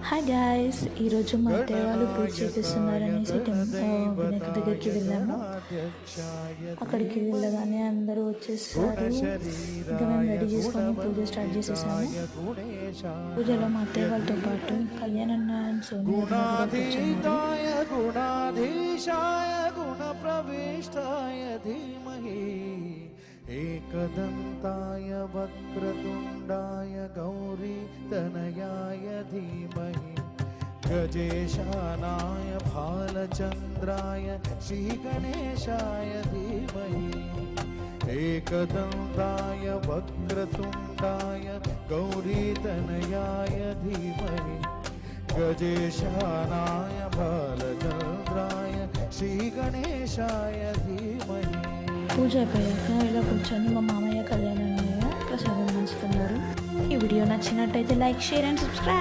Hi guys, ఈరోజు మా అత్తయ్య వాళ్ళు పూజ చేపిస్తున్నారనేసి వినాయక దగ్గరికి వెళ్ళాము. అక్కడికి వెళ్ళగానే అందరూ వచ్చేసారు. ఇంకా మేము రెడీ చేసుకొని పూజ స్టార్ట్ చేసేసాము. పూజలో మా అత్తయ్య వాళ్ళతో పాటు కళ్యాణ్ అన్న అండ్ సోనియా एकदन्ताय वक्रतुण्डाय गौरी तनयाय धीमहि गजेशानाय भालचन्द्राय श्रीगणेशाय धीमहि एकदन्ताय वक्रतुण्डाय गौरी तनयाय धीमहि गजेशानाय भालचन्द्राय श्रीगणेशाय धीमहि. పూజ అయిపోయాక ఇలా కూర్చొని మా మామయ్య కళ్యాణ్ అన్నయ్య ప్రసాదం పంచుతున్నారు. ఈ వీడియో నచ్చినట్టయితే లైక్, షేర్ అండ్ సబ్స్క్రైబ్.